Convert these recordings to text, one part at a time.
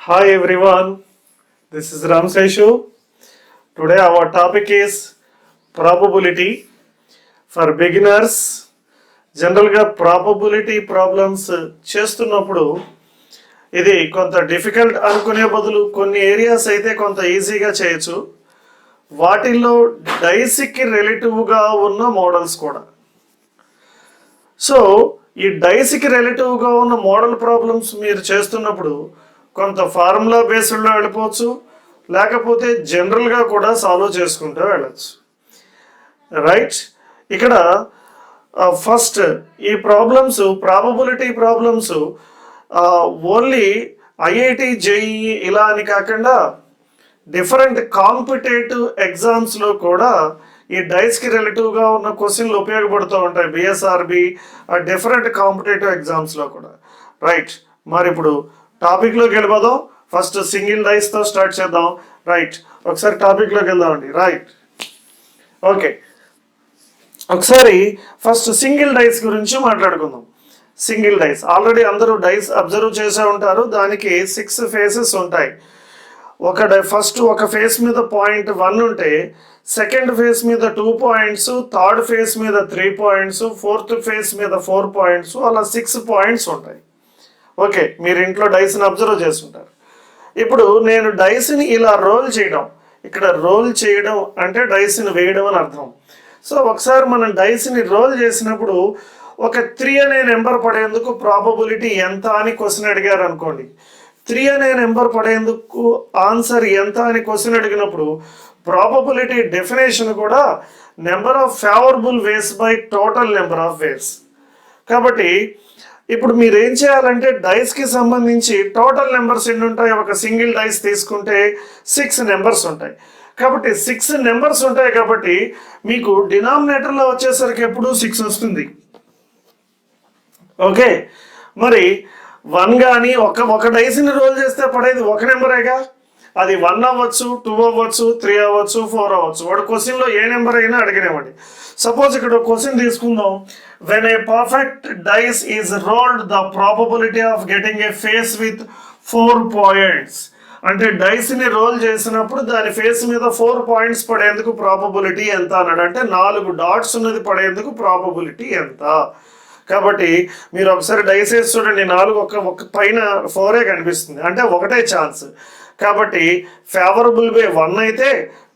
Hi everyone, this is Ramaseshu. Today our topic is probability for beginners. జనరల్గా probability problems చేస్తున్నప్పుడు ఇది కొంత difficult అనుకునే బదులు కొన్ని ఏరియాస్ అయితే కొంత ఈజీగా చేయొచ్చు. వాటిల్లో డైస్కి రిలేటివ్గా ఉన్న మోడల్స్ కూడా. సో ఈ డైస్కి రిలేటివ్గా ఉన్న మోడల్ ప్రాబ్లమ్స్ మీరు చేస్తున్నప్పుడు కొంత ఫార్ములా బేస్డ్లో వెళ్ళిపోవచ్చు, లేకపోతే జనరల్గా కూడా సాల్వ్ చేసుకుంటూ వెళ్ళచ్చు. రైట్, ఇక్కడ ఫస్ట్ ఈ problems probability problems only IIT JEE ఇలా అని కాకుండా డిఫరెంట్ కాంపిటేటివ్ ఎగ్జామ్స్లో కూడా ఈ డైస్కి రిలేటివ్గా ఉన్న క్వశ్చన్లు ఉపయోగపడుతూ ఉంటాయి. బిఎస్ఆర్బి డిఫరెంట్ కాంపిటేటివ్ ఎగ్జామ్స్లో కూడా. రైట్, మరి ఇప్పుడు టాపిక్లోకి వెళ్ళిపోదాం. ఫస్ట్ సింగిల్ డైస్తో స్టార్ట్ చేద్దాం. రైట్, ఒకసారి టాపిక్లోకి వెళ్దామండి. రైట్, ఓకే, ఒకసారి ఫస్ట్ సింగిల్ డైస్ గురించి మాట్లాడుకుందాం. సింగిల్ డైస్ ఆల్రెడీ అందరూ డైస్ అబ్జర్వ్ చేసే ఉంటారు. దానికి 6 ఫేసెస్ ఉంటాయి. ఫస్ట్ ఒక ఫేస్ మీద 0.1 ఉంటే, సెకండ్ ఫేస్ మీద 2 పాయింట్స్, థర్డ్ ఫేస్ మీద 3 పాయింట్స్, ఫోర్త్ ఫేస్ మీద 4 పాయింట్స్, అలా 6 పాయింట్స్ ఉంటాయి. ఓకే, మీరు ఇంట్లో డైస్ని అబ్జర్వ్ చేస్తుంటారు. ఇప్పుడు నేను డైస్ని ఇలా రోల్ చేయడం, ఇక్కడ రోల్ చేయడం అంటే డైస్ని వేయడం అని అర్థం. సో ఒకసారి మనం డైస్ని రోల్ చేసినప్పుడు ఒక 3 అనే నెంబర్ పడేందుకు ప్రాబబిలిటీ ఎంత అని క్వశ్చన్ అడిగారు అనుకోండి. 3 అనే నెంబర్ పడేందుకు ఆన్సర్ ఎంత అని క్వశ్చన్ అడిగినప్పుడు ప్రాబబిలిటీ డెఫినేషన్ కూడా number of favourable ways by total number of ways. కాబట్టి ఇప్పుడు మీరు ఏం చేయాలంటే డైస్కి సంబంధించి టోటల్ నెంబర్స్ ఎన్ని ఉంటాయి? ఒక సింగిల్ డైస్ తీసుకుంటే 6 నెంబర్స్ ఉంటాయి. కాబట్టి 6 నెంబర్స్ ఉంటాయి. కాబట్టి మీకు డినామినేటర్లో వచ్చేసరికి ఎప్పుడు 6 వస్తుంది. ఓకే, మరి 1 కానీ ఒక డైస్ని రోల్ చేస్తే పడేది ఒక నెంబరేగా. అది 1 అవ్వచ్చు, 2 అవ్వచ్చు, 3 అవ్వచ్చు, 4 అవ్వచ్చు. వాడు క్వశ్చన్లో ఏ నెంబర్ అయినా అడిగినవ్వండి. సపోజ్ ఇక్కడ క్వశ్చన్ తీసుకుందాం. When a perfect dice is rolled the probability of getting a face with 4 points. అంటే డైస్ని రోల్ చేసినప్పుడు దాని ఫేస్ మీద 4 పాయింట్స్ పడేందుకు ప్రాబబిలిటీ ఎంత అన్నాడు. అంటే 4 డాట్స్ ఉన్నది పడేందుకు ప్రాబబిలిటీ ఎంత. కాబట్టి మీరు ఒకసారి డైస్ వేసి చూడండి, 4 ఒక పైన 4 కనిపిస్తుంది, అంటే ఒకటే ఛాన్స్. కాబట్టి ఫేవరబుల్ వే 1 అయితే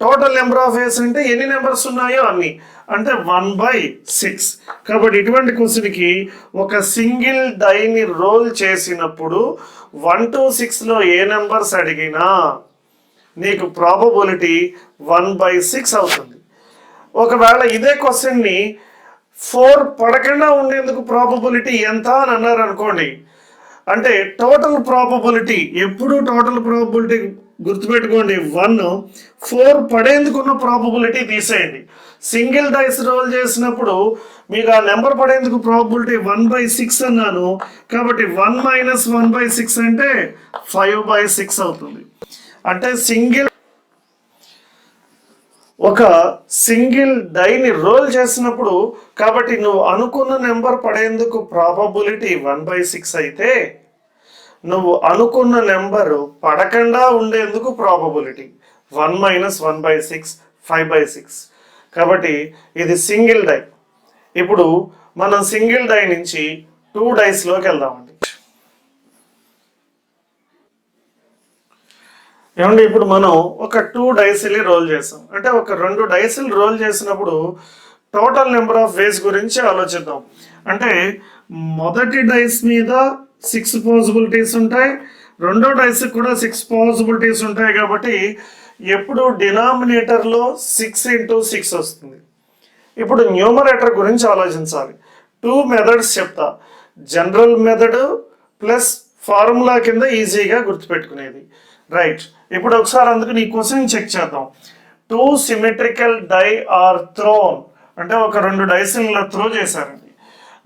టోటల్ నెంబర్ ఆఫ్ వేస్ అంటే ఎన్ని నెంబర్స్ ఉన్నాయో అన్ని, అంటే 1/6. కాబట్టి ఇటువంటి క్వశ్చన్కి ఒక సింగిల్ డైని రోల్ చేసినప్పుడు 1 to 6లో ఏ నెంబర్స్ అడిగినా నీకు ప్రాబబిలిటీ 1/6 అవుతుంది. ఒకవేళ ఇదే క్వశ్చన్ని 4 పడకుండా ఉండేందుకు ప్రాబబిలిటీ ఎంత అని అన్నారు అనుకోండి. అంటే టోటల్ ప్రాబబిలిటీ, ఎప్పుడు టోటల్ ప్రాబబిలిటీ గుర్తుపెట్టుకోండి, 1. 4 పడేందుకు ఉన్న ప్రాబబిలిటీ తీసేయండి. సింగిల్ డైస్ రోల్ చేసినప్పుడు మీకు ఆ నెంబర్ పడేందుకు ప్రాబబిలిటీ 1/6 అన్నాను. కాబట్టి 1 - 1/6 అంటే 5/6 అవుతుంది. అంటే ఒక సింగిల్ డైని రోల్ చేసినప్పుడు, కాబట్టి నువ్వు అనుకున్న నెంబర్ పడేందుకు ప్రాబబిలిటీ 1/6 అయితే నువ్వు అనుకున్న నెంబరు పడకుండా ఉండేందుకు ప్రాబబిలిటీ 1 - 1/6 5/6. కాబట్టి ఇది సింగిల్ డై. ఇప్పుడు మనం సింగిల్ డై నుంచి 2 డైస్లోకి వెళ్దామండి. ఏమండి, ఇప్పుడు మనం ఒక 2 డైస్ని రోల్ చేసాం. అంటే ఒక 2 డైస్లు రోల్ చేసినప్పుడు టోటల్ నెంబర్ ఆఫ్ వేస్ గురించి ఆలోచిద్దాం. అంటే మొదటి డైస్ మీద 6 పాసిబిలిటీస్ ఉంటాయి, రెండో డైస్కి కూడా 6 పాసిబిలిటీస్ ఉంటాయి. కాబట్టి ఎప్పుడు డినామినేటర్లో 6 × 6 వస్తుంది. ఇప్పుడు న్యూమరేటర్ గురించి ఆలోచించాలి. 2 మెథడ్స్ చెప్తా. జనరల్ మెథడ్ ప్లస్ ఫార్ములా కింద ఈజీగా గుర్తుపెట్టుకునేది. రైట్, ఇప్పుడు ఒకసారి అందుకు నీ క్వశ్చన్ చెక్ చేద్దాం. 2 సిమెట్రికల్ డై ఆర్ థ్రోన్, అంటే ఒక 2 డైస్ని త్రో చేశారండి.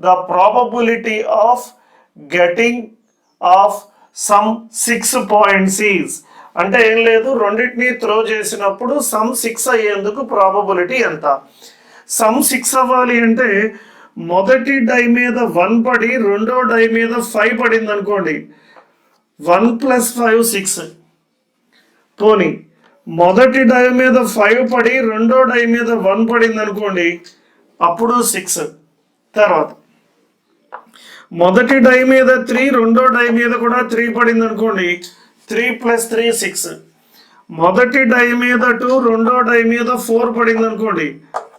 The probability of getting of some 6 points is, అంటే ఏం లేదు, రెండింటిని త్రో చేసినప్పుడు సమ్ 6 అయ్యేందుకు ప్రాబబిలిటీ ఎంత. సమ్ 6 అవ్వాలి అంటే మొదటి డై మీద 1 పడి రెండో డై మీద 5 పడింది అనుకోండి. 1 + 5 6. పోనీ మొదటి డై మీద 5 పడి రెండో డై మీద 1 పడింది అనుకోండి, అప్పుడు 6. తర్వాత మొదటి డై మీద 3 రెండో డై మీద కూడా 3 పడింది అనుకోండి, 3 + 3 6. మొదటి డై మీద 2 రెండో డై మీద 4 పడింది అనుకోండి,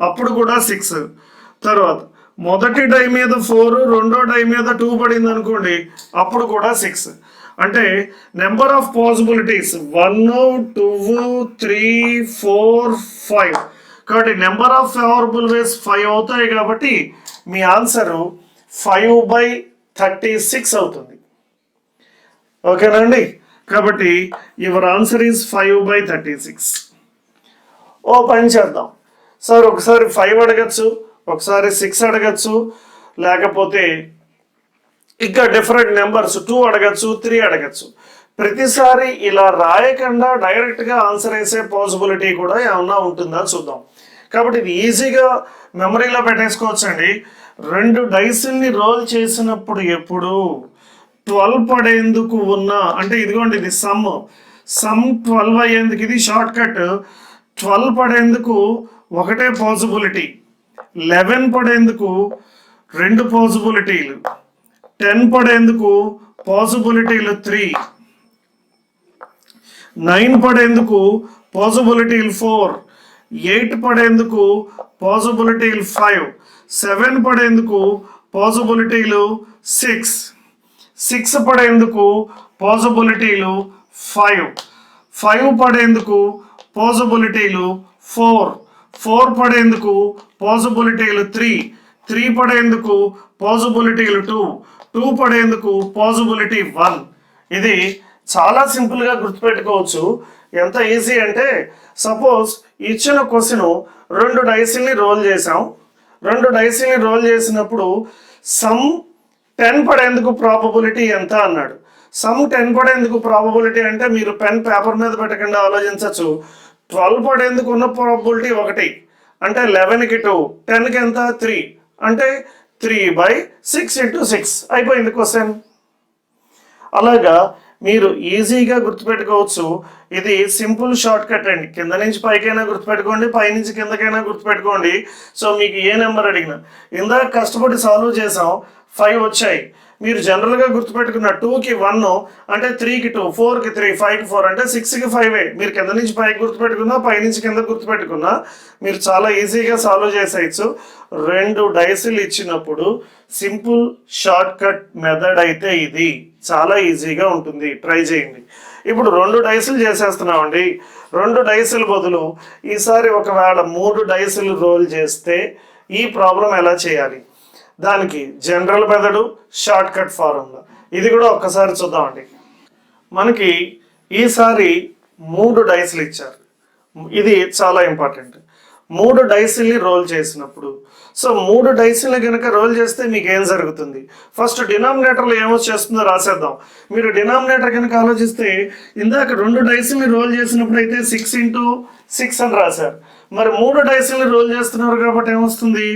అప్పుడు కూడా 6. తర్వాత మొదటి డై మీద 4 రెండో డై మీద 2 పడింది అనుకోండి, అప్పుడు కూడా 6. అంటే నెంబర్ ఆఫ్ పాసిబిలిటీస్ 1 2 3 4 5. కాబట్టి నెంబర్ ఆఫ్ ఫేవరబుల్ వేస్ 5 అవుతాయి. కాబట్టి మీ ఆన్సరు 5/36 అవుతుంది. ఓకేనండి. కాబట్టి యువర్ ఆన్సర్ ఈజ్ 5/36. ఓ పని చేద్దాం సార్, ఒకసారి 5 అడగచ్చు, ఒకసారి 6 అడగచ్చు, లేకపోతే ఇంకా డిఫరెంట్ నెంబర్స్ 2 అడగచ్చు, 3 అడగచ్చు. ప్రతిసారి ఇలా రాయకుండా డైరెక్ట్గా ఆన్సర్ వేసే పాసిబిలిటీ కూడా ఏమన్నా ఉంటుందా చూద్దాం. కాబట్టి ఇది ఈజీగా మెమరీలో పెట్టేసుకోవచ్చు అండి. 2 డైస్ని రోల్ చేసినప్పుడు ఎప్పుడు 12 పడేందుకు ఉన్న, అంటే ఇదిగోండి ఇది సమ్ 12 అయ్యేందుకు ఇది షార్ట్ కట్. 12 పడేందుకు ఒకటే పాసిబిలిటీ, 11 పడేందుకు 2 పాసిబిలిటీలు, 10 పడేందుకు పాసిబిలిటీలు 3, 9 పడేందుకు పాసిబిలిటీలు 4, 8 పడేందుకు పాసిబిలిటీలు 5, 7 పడేందుకు పాసిబిలిటీలు 6, 6 పడేందుకు పాసిబిలిటీలు 5, 5 పడేందుకు పాసిబిలిటీలు 4, 4 పడేందుకు పాసిబిలిటీలు 3, 3 పడేందుకు పాసిబిలిటీలు 2, 2 పడేందుకు పాసిబిలిటీ 1. ఇది చాలా సింపుల్గా గుర్తుపెట్టుకోవచ్చు. ఎంత ఈజీ అంటే, సపోజ్ ఇచ్చిన క్వశ్చన్ 2 డైస్ని రోల్ చేసాం. 2 డైస్ని రోల్ చేసినప్పుడు సమ్ 10 పడేందుకు ప్రాబబిలిటీ ఎంత అన్నాడు. సమ్ 10 పడేందుకు ప్రాబబిలిటీ అంటే మీరు పెన్ పేపర్ మీద పెట్టకుండా ఆలోచించవచ్చు. 12 పడేందుకు ఉన్న ప్రాబబిలిటీ 1, అంటే 11కి 2, 10కి ఎంత 3, అంటే 3/6 × 6 అయిపోయింది క్వశ్చన్. అలాగా మీరు ఈజీగా గుర్తుపెట్టుకోవచ్చు. ఇది సింపుల్ షార్ట్ కట్ అండి. కింద నుంచి పైకైనా గుర్తుపెట్టుకోండి, పై నుంచి కిందకైనా గుర్తుపెట్టుకోండి. సో మీకు ఏ నెంబర్ అడిగినా, ఇందాక కష్టపడి సాల్వ్ చేసాం, 5 వచ్చాయి. మీరు జనరల్గా గుర్తుపెట్టుకున్న 2కి 1, అంటే 3కి 2, 4కి 3, 5కి 4, అంటే 6కి 5. మీరు కింద నుంచి పైకి గుర్తుపెట్టుకున్నా, పై నుంచి కింద గుర్తుపెట్టుకున్నా మీరు చాలా ఈజీగా సాల్వ్ చేసేయచ్చు. 2 డైస్లు ఇచ్చినప్పుడు సింపుల్ షార్ట్ కట్ మెథడ్ అయితే ఇది చాలా ఈజీగా ఉంటుంది. ట్రై చేయండి. ఇప్పుడు 2 డైస్లు చేసేస్తున్నామండి. 2 డైస్ల బదులు ఈసారి ఒకవేళ 3 డైస్లు రోల్ చేస్తే ఈ ప్రాబ్లం ఎలా చేయాలి, దానికి general method, short cut formula, ఇది కూడా ఒక్కసారి చూద్దామండి. మనకి ఈసారి 3 డైస్లు ఇచ్చారు. ఇది చాలా ఇంపార్టెంట్. 3 డైస్ని రోల్ చేసినప్పుడు, సో 3 డైస్ని కనుక రోల్ చేస్తే మీకు ఏం జరుగుతుంది, ఫస్ట్ డినామినేటర్లో ఏమొచ్చేస్తుందో రాసేద్దాం. మీరు డినామినేటర్ కనుక ఆలోచిస్తే, ఇందాక 2 డైస్ని రోల్ చేసినప్పుడు అయితే 6 × 6 అని రాశారు. మరి 3 డైస్ని రోల్ చేస్తున్నారు కాబట్టి ఏమొస్తుంది,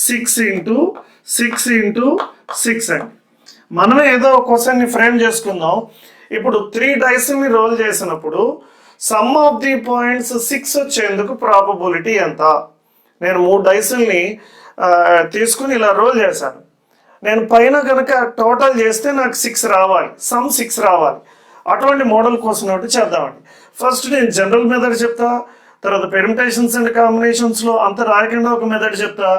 6 × 6 × 6 అని. మనమే ఏదో ఒక క్వశ్చన్ని ఫ్రేమ్ చేసుకుందాం. ఇప్పుడు 3 డైస్ని రోల్ చేసినప్పుడు సమ్ ఆఫ్ ది పాయింట్స్ 6 వచ్చేందుకు ప్రాబబిలిటీ ఎంత. నేను 3 డైస్ని తీసుకుని ఇలా రోల్ చేశాను. నేను పైన కనుక టోటల్ చేస్తే నాకు 6 రావాలి, సమ్ 6 రావాలి. అటువంటి మోడల్ కోసం ఒకటి చేద్దామండి. ఫస్ట్ నేను జనరల్ మెథడ్ చెప్తా, తర్వాత పెర్మిటేషన్స్ అండ్ కాంబినేషన్స్లో అంత రాయకుండా ఒక మెథడ్ చెప్తా.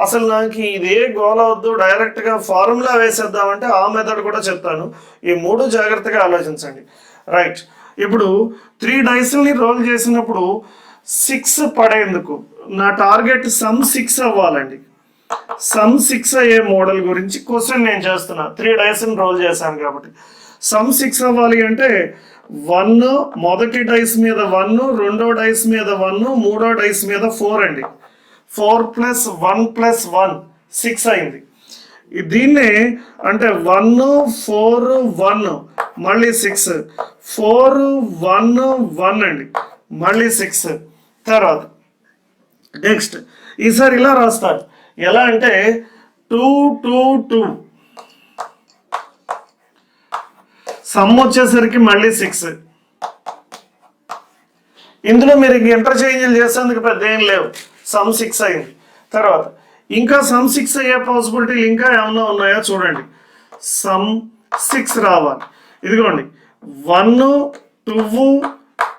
అసలు నాకు ఇదే గోల్ అవద్దు, డైరెక్ట్గా ఫార్ములా వేసేద్దామంటే ఆ మెథడ్ కూడా చెప్తాను. ఈ 3 జాగ్రత్తగా ఆలోచించండి. రైట్, ఇప్పుడు 3 డైస్ని రోల్ చేసినప్పుడు 6 పడేందుకు నా టార్గెట్ సమ్ 6 అవ్వాలండి. సమ్ 6 అయ్యే మోడల్ గురించి క్వశ్చన్ నేను చేస్తున్నా. 3 డైస్ని రోల్ చేశాను కాబట్టి సమ్ 6 అవ్వాలి అంటే 1 మొదటి డైస్ మీద 1, రెండో డైస్ మీద 1, మూడో డైస్ మీద 4 అండి. 4 + 1 + 1 6 అయింది. దీన్నే అంటే 1 4 1 మళ్ళీ 6, 4 1 1 అండి, మళ్ళీ 6. తర్వాత నెక్స్ట్ ఈసారి ఇలా రాస్తారు. ఎలా అంటే 2 2 2 సమ్ వచ్చేసరికి మళ్ళీ 6. ఇందులో మీరు ఇంటర్చేంజ్లు చేసేందుకు పెద్ద ఏం లేవు. సమ్ 6 అయింది. తర్వాత ఇంకా సమ్ 6 అయ్యే పాసిబిలిటీలు ఇంకా ఏమన్నా ఉన్నాయో చూడండి. సమ్ 6 రావాలి. ఇదిగోండి 1 2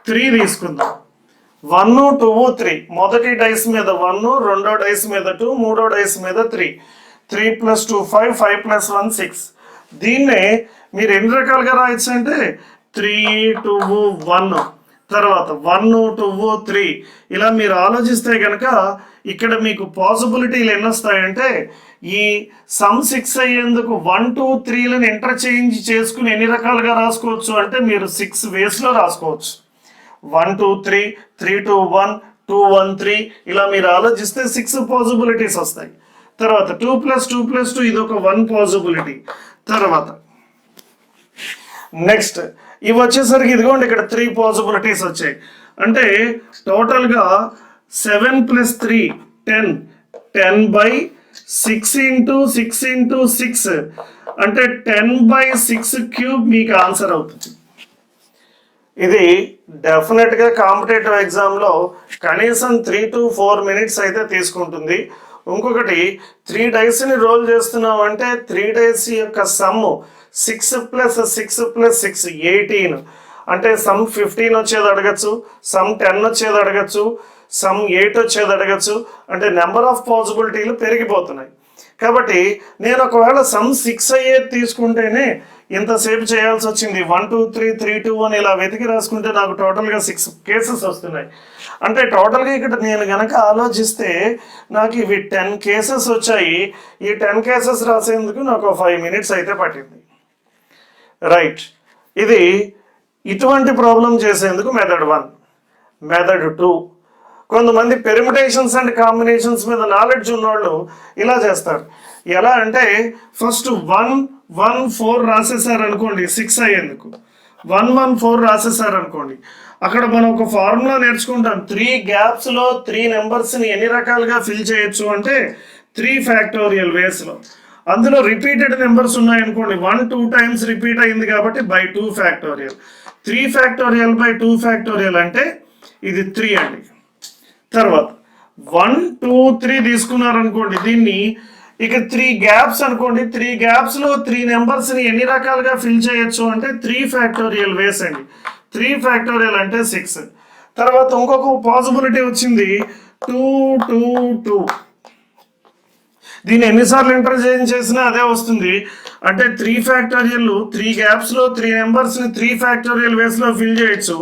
3 తీసుకుందాం. 1 2 3 మొదటి డైస్ మీద 1, రెండో డైస్ మీద 2, మూడో డైస్ మీద 3. 3 + 2 5, 5 + 1 6. దీన్నే మీరు ఎన్ని రకాలుగా రాయొచ్చు అంటే 3 2 1, తర్వాత 1 2 3. ఇలా మీరు ఆలోచిస్తే కనుక ఇక్కడ మీకు పాసిబిలిటీలు ఎన్ని వస్తాయంటే ఈ సమ్ 6 అయ్యేందుకు 1 2 3లను ఇంటర్చేంజ్ చేసుకుని ఎన్ని రకాలుగా రాసుకోవచ్చు అంటే మీరు 6 వేస్లో రాసుకోవచ్చు. 1 2 3, 3 2 1, 2 1 3. ఇలా మీరు ఆలోచిస్తే 6 పాసిబిలిటీస్ వస్తాయి. తర్వాత 2 + 2 + 2 ఇది ఒక 1 పాసిబిలిటీ. తర్వాత నెక్స్ట్ ఇవి వచ్చేసరికి ఇదిగోండి ఇక్కడ 3 పాసిబిలిటీస్ వచ్చాయి. అంటే టోటల్గా 7 + 3 10, 10/6 × 6 × 6 అంటే 10/6³ మీకు ఆన్సర్ అవుతుంది. ఇది డెఫినెట్గా కాంపిటేటివ్ ఎగ్జామ్లో కనీసం 3 to 4 minutes అయితే తీసుకుంటుంది. ఇంకొకటి 3 డైస్ని రోల్ చేస్తున్నాం అంటే 3 డైస్ యొక్క సమ్ 6 + 6 + 6 18. అంటే సమ్ 15 వచ్చేది అడగచ్చు, సమ్ 10 వచ్చేది అడగచ్చు, సమ్ 8 వచ్చేది అడగచ్చు. అంటే నెంబర్ ఆఫ్ పాసిబిలిటీలు పెరిగిపోతున్నాయి. కాబట్టి నేను ఒకవేళ సమ్ 6 అయ్యేది తీసుకుంటేనే ఇంతసేపు చేయాల్సి వచ్చింది. 1 2 3 3 2 1 ఇలా వెతికి రాసుకుంటే నాకు టోటల్గా 6 కేసెస్ వస్తున్నాయి. అంటే టోటల్గా ఇక్కడ నేను కనుక ఆలోచిస్తే నాకు ఇవి 10 కేసెస్ వచ్చాయి. ఈ 10 కేసెస్ రాసేందుకు నాకు 5 minutes అయితే పట్టింది. రైట్, ఇది ఇటువంటి ప్రాబ్లం చేసేందుకు మెథడ్ 1. మెథడ్ 2, కొంతమంది పెర్మిటేషన్స్ అండ్ కాంబినేషన్స్ మీద నాలెడ్జ్ ఉన్నవాళ్ళు ఇలా చేస్తారు. ఎలా అంటే ఫస్ట్ 1 1 4 రాసేసారు అనుకోండి 6 అయ్యేందుకు. 1 1 4 రాసేసారు అనుకోండి, అక్కడ మనం ఒక ఫార్ములా నేర్చుకుంటాం. 3 గ్యాప్స్లో 3 నెంబర్స్ని ఎన్ని రకాలుగా ఫిల్ చేయొచ్చు అంటే 3 ఫ్యాక్టోరియల్ వేస్లో. అందులో రిపీటెడ్ నెంబర్స్ ఉన్నాయనుకోండి, 1 2 times రిపీట్ అయింది కాబట్టి /2 ఫ్యాక్టోరియల్. 3 ఫ్యాక్టోరియల్ /2 ఫ్యాక్టోరియల్ అంటే ఇది 3 అండి. తర్వాత 1 2 3 తీసుకున్నారనుకోండి, దీన్ని ఇక 3 గ్యాప్స్ అనుకోండి, 3 గ్యాప్స్లో 3 నెంబర్స్ని ఎన్ని రకాలుగా ఫిల్ చేయొచ్చు అంటే 3 ఫ్యాక్టోరియల్ వేస్ అండి. 3 ఫ్యాక్టోరియల్ అంటే 6. తర్వాత ఇంకొక పాసిబిలిటీ వచ్చింది 2 2 2. దీన్ని ఎన్నిసార్లు ఇంటర్చేంజ్ చేసినా అదే వస్తుంది. అంటే 3 ఫ్యాక్టోరియల్ 3 గ్యాప్స్లో 3 నెంబర్స్ని 3 ఫ్యాక్టోరియల్ వేస్లో ఫిల్ చేయొచ్చు.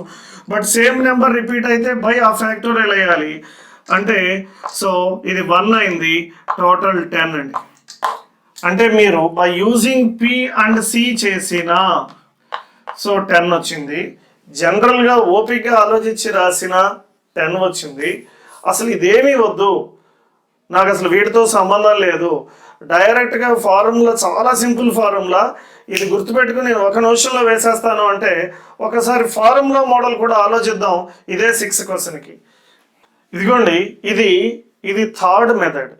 బట్ సేమ్ నెంబర్ రిపీట్ అయితే ఆ ఫ్యాక్టోరియల్ వేయాలి. అంటే సో ఇది 1 అయింది, టోటల్ 10 అండి. అంటే మీరు by using P and C చేసిన సో 10 వచ్చింది. జనరల్గా ఓపికగా ఆలోచించి రాసిన 10 వచ్చింది. అసలు ఇదేమీ వద్దు, నాకు అసలు వీటితో సంబంధం లేదు, డైరెక్ట్గా ఫార్ములా చాలా సింపుల్ ఫార్ములా, ఇది గుర్తుపెట్టుకుని నేను 1 నిమిషంలో వేసేస్తాను అంటే ఒకసారి ఫార్ములా మోడల్ కూడా ఆలోచిద్దాం ఇదే 6 క్వశ్చన్కి. ఇదిగోండి ఇది థర్డ్ మెథడ్.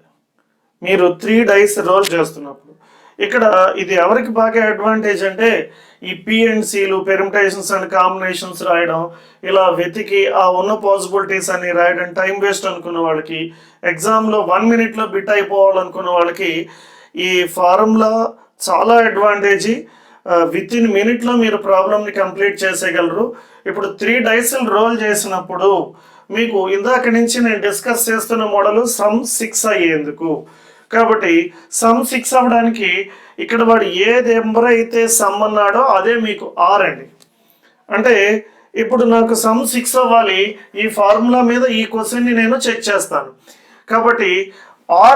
మీరు 3 డైస్ రోల్ చేస్తున్నప్పుడు ఇక్కడ ఇది ఎవరికి బాగా అడ్వాంటేజ్ అంటే ఈ P అండ్ Cలు పెర్మిటేషన్స్ అండ్ కాంబినేషన్స్ రాయడం, ఇలా వెతికి ఆ ఉన్న పాసిబిలిటీస్ అన్ని రాయడం టైం వేస్ట్ అనుకున్న వాళ్ళకి, ఎగ్జామ్లో 1 minute బిట్ అయిపోవాలనుకున్న వాళ్ళకి ఈ ఫార్ములా చాలా అడ్వాంటేజీ. విత్ ఇన్ మినిట్లో మీరు ప్రాబ్లమ్ని కంప్లీట్ చేసేయగలరు. ఇప్పుడు 3 డైస్లు రోల్ చేసినప్పుడు మీకు ఇందాక నుంచి నేను డిస్కస్ చేస్తున్న మోడల్ సమ్ 6 అయ్యేందుకు. కాబట్టి సమ్ 6 అవ్వడానికి ఇక్కడ వాడు ఏ నెంబర్ అయితే సమ్ అన్నాడో అదే మీకు R అండి. అంటే ఇప్పుడు నాకు సమ్ 6 అవ్వాలి, ఈ ఫార్ములా మీద ఈ క్వశ్చన్ని నేను చెక్ చేస్తాను. కాబట్టి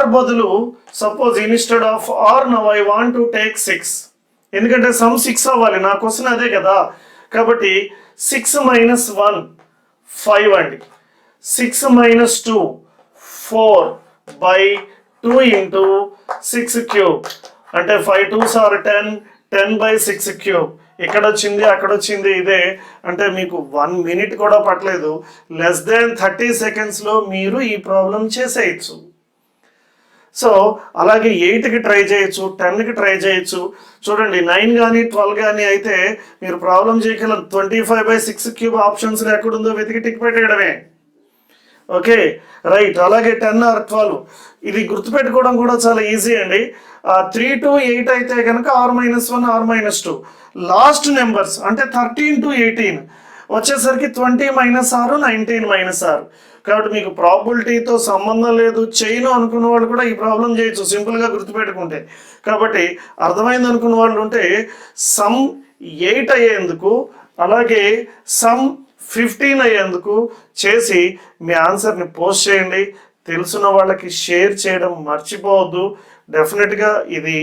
R బదులు suppose instead of R now I want to take 6. ఎందుకంటే సమ్ 6 అవ్వాలి, నా క్వశ్చన్ అదే కదా. కాబట్టి 6 - 1 5 అండి. 6 - 2 4/2 × 6³ అంటే 5 2s are 10, 10/6³. ఇక్కడ వచ్చింది అక్కడ వచ్చింది ఇదే. అంటే మీకు 1 minute కూడా పట్టలేదు, less than 30 secondsలో మీరు ఈ ప్రాబ్లం చేసేయచ్చు. సో అలాగే 8కి ట్రై చేయొచ్చు, 10కి ట్రై చేయొచ్చు. చూడండి 9 కానీ 12 కానీ అయితే మీరు ప్రాబ్లం చేయగలరు. 25/6³ ఆప్షన్స్ ఎక్కడుందో వెతికి టిక్ పెట్టేయడమే. Okay right. అలాగే 10 or 12 ఇది గుర్తుపెట్టుకోవడం కూడా చాలా ఈజీ అండి. 3 to 8 అయితే కనుక R-1 R-2 లాస్ట్ నెంబర్స్ అంటే 13 to 18 వచ్చేసరికి 20 - 6 19 - 6. కాబట్టి మీకు ప్రాబిలిటీతో సంబంధం లేదు చేయను అనుకున్న వాళ్ళు కూడా ఈ ప్రాబ్లం చేయొచ్చు సింపుల్గా గుర్తుపెట్టుకుంటే. కాబట్టి అర్థమైంది అనుకున్న వాళ్ళు ఉంటే సమ్ 8 అయ్యేందుకు అలాగే సమ్ 15 అయ్యేందుకు చేసి మీ ఆన్సర్ని పోస్ట్ చేయండి. తెలుసున్న వాళ్ళకి షేర్ చేయడం మర్చిపోవద్దు. డెఫినెట్గా ఇది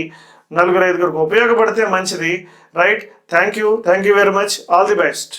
4-5 ఉపయోగపడితే మంచిది. Right. Thank you very much. All the best.